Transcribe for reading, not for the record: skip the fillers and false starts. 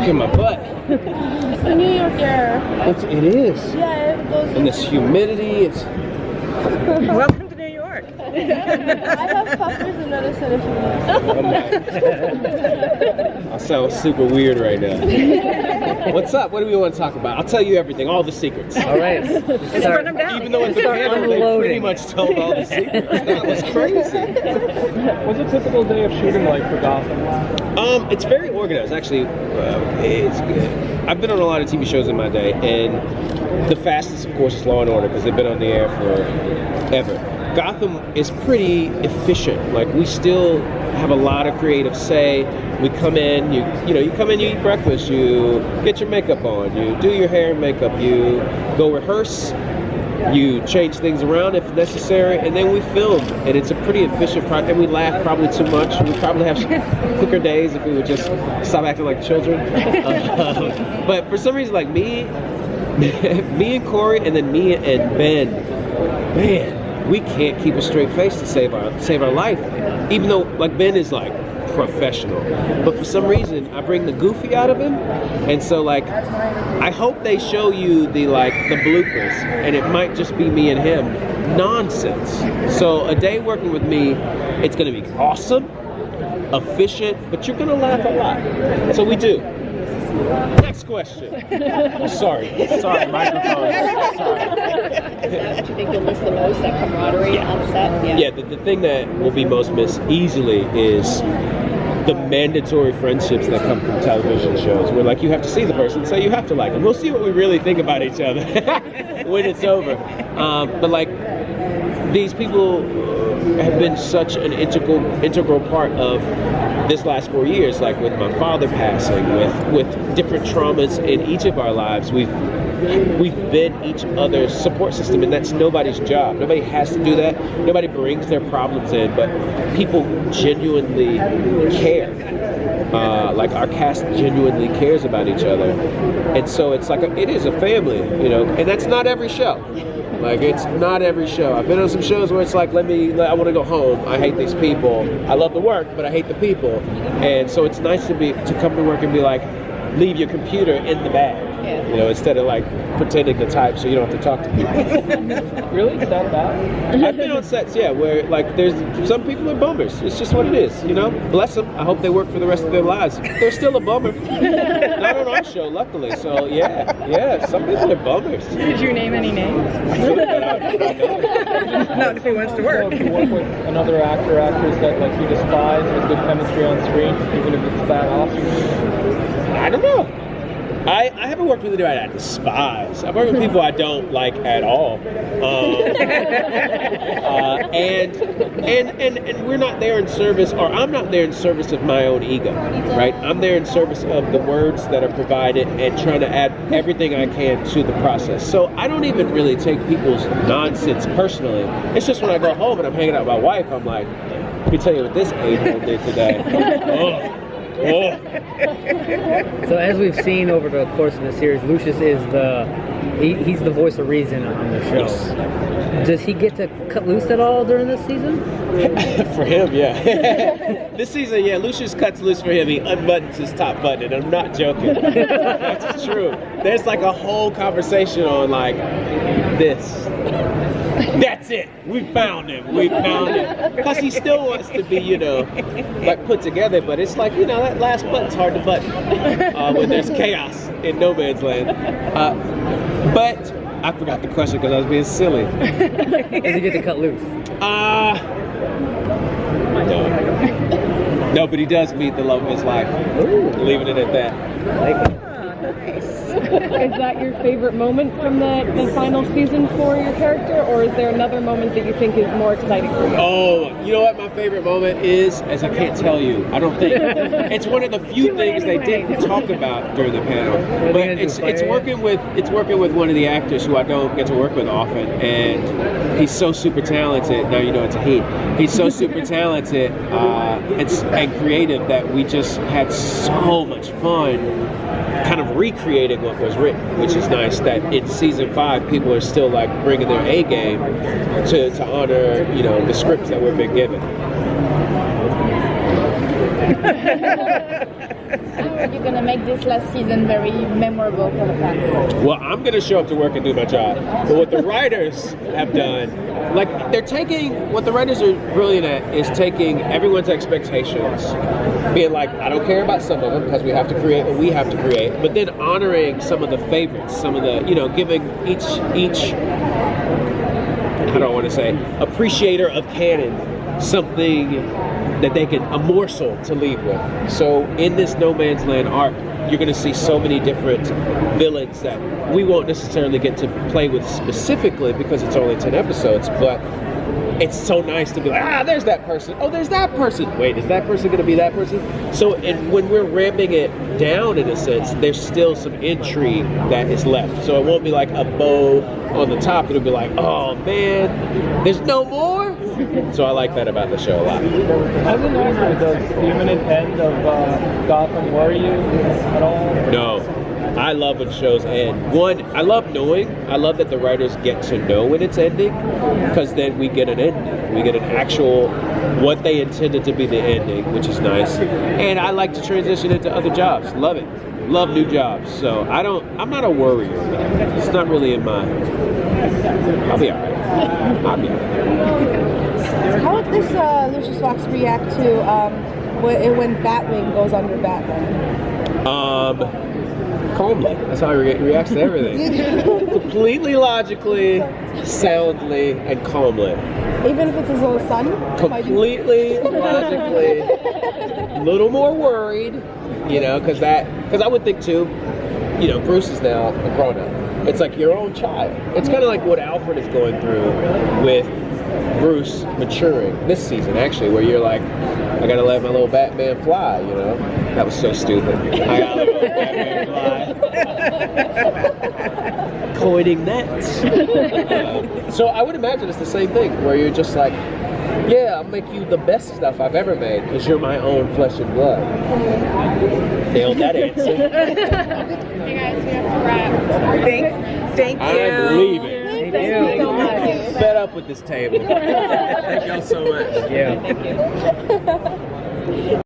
in my butt. It's the New York air. It is. Yeah, it goes. And this humidity, it's... Welcome to New York. I have puffers and other set of I sound super weird right now. What's up? What do we want to talk about? I'll tell you everything, all the secrets. All right. Burn them down. Even though at the panel they pretty much told all the secrets. That was crazy. What's a typical day of shooting like for Gotham? It's very organized, actually. It's good. I've been on a lot of TV shows in my day, and the fastest, of course, is Law and Order because they've been on the air forever. Gotham is pretty efficient. Like, we still have a lot of creative say. We come in, you come in, you eat breakfast, you get your makeup on, you do your hair and makeup, you go rehearse, you change things around if necessary, and then we film. And it's a pretty efficient project. And we laugh probably too much. We probably have quicker days if we would just stop acting like children. But for some reason, like me and Corey, and then me and Ben, man, we can't keep a straight face to save our life. Even though, like, Ben is like professional, but for some reason I bring the goofy out of him, and so like I hope they show you the bloopers, and it might just be me and him nonsense. So a day working with me, it's gonna be awesome, efficient, but you're gonna laugh a lot. So we do. Next question. Oh, sorry, microphone. Sorry. Do you think you'll miss the most, that camaraderie on set? Yeah, the thing that will be most missed easily is the mandatory friendships that come from television shows, where like you have to see the person, so you have to like them. We'll see what we really think about each other when it's over. But like, these people have been such an integral part of this last 4 years, like with my father passing, with different traumas in each of our lives. We've been each other's support system, and that's nobody's job. Nobody has to do that. Nobody brings their problems in, but people genuinely care. Like, our cast genuinely cares about each other, and so it's like it is a family, and that's not every show. Like, it's not every show. I've been on some shows where it's like, I want to go home. I hate these people. I love the work, but I hate the people. And so it's nice to come to work and be like, leave your computer in the bag. Yeah. Instead of like pretending to type so you don't have to talk to people. Really? Is that bad? I've been on sets, where like there's some people are bummers. It's just what it is, Bless them. I hope they work for the rest of their lives. They're still a bummer. Not on our show, luckily. So yeah, some people are bummers. Did you name any names? Not if he wants to work. So if you work with another actor, actress that like you despise, with good chemistry on screen, even if it's bad off. I don't know. I haven't worked with anybody I despise. I've worked with people I don't like at all. And we're not there in service, or I'm not there in service of my own ego, right? I'm there in service of the words that are provided and trying to add everything I can to the process. So I don't even really take people's nonsense personally. It's just when I go home and I'm hanging out with my wife, I'm like, let me tell you what this a-hole did today. So as we've seen over the course of the series, Lucius is he's the voice of reason on the show. Yes. Does he get to cut loose at all during this season? For him, yeah. This season, Lucius cuts loose for him. He unbuttons his top button, and I'm not joking. That's true. There's like a whole conversation on like this. That's it. We found him. Because he still wants to be, like put together, but it's like, that last button's hard to button when there's chaos in no man's land. But I forgot the question because I was being silly. Does he get to cut loose? No, but he does meet the love of his life. Ooh. Leaving it at that. Like it. Is that your favorite moment from the final season for your character, or is there another moment that you think is more exciting for you? Oh, you know what my favorite moment is? As I can't tell you. I don't think. It's one of the few things they didn't talk about during the panel. But it's working with one of the actors who I don't get to work with often, and he's so super talented. Now you know it's a he. He's so super talented and creative that we just had so much fun kind of recreating what was written, which is nice that in season 5 people are still like bringing their A game to honor the scripts that we've been given. How are you gonna make this last season very memorable for the fans? Well, I'm going to show up to work and do my job. But what the writers have done, like they're taking, what the writers are brilliant at is taking everyone's expectations, being like, I don't care about some of them because we have to create what we have to create, but then honoring some of the favorites, some of the, giving each I don't want to say, appreciator of canon something that they can, a morsel to leave with. So in this No Man's Land arc, you're going to see so many different villains that we won't necessarily get to play with specifically because it's only 10 episodes, but it's so nice to be like, there's that person. Oh, there's that person. Wait, is that person going to be that person? So and when we're ramping it down, in a sense, there's still some intrigue that is left. So it won't be like a bow on the top. It'll be like, oh man, there's no more? So I like that about the show a lot. As an actor, does the imminent end of Gotham worry you at all? No. I love when shows end. One, I love that the writers get to know when it's ending, because then we get an ending. We get an actual, what they intended to be the ending, which is nice. And I like to transition into other jobs. Love it. Love new jobs. So I'm not a worrier. It's not really in my, I'll be all right. I'll be all right. How would this Lucius Fox react to when Batwing goes under Batman? Calmly. That's how he reacts to everything. Completely logically, soundly, and calmly. Even if it's his own son? Completely logically. A little more worried, because I would think too, Bruce is now a grown-up. It's like your own child. It's kind of like what Alfred is going through with Bruce maturing this season, actually, where you're like, I gotta let my little Batman fly, That was so stupid. I gotta let my little Batman fly. Coining nets. So I would imagine it's the same thing, where you're just like, yeah, I'll make you the best stuff I've ever made, because you're my own flesh and blood. Nailed that answer. Hey guys, we have to wrap. Thank you. I'm leaving. Thank you so much. Fed up with this table. Thank y'all so much. Yeah.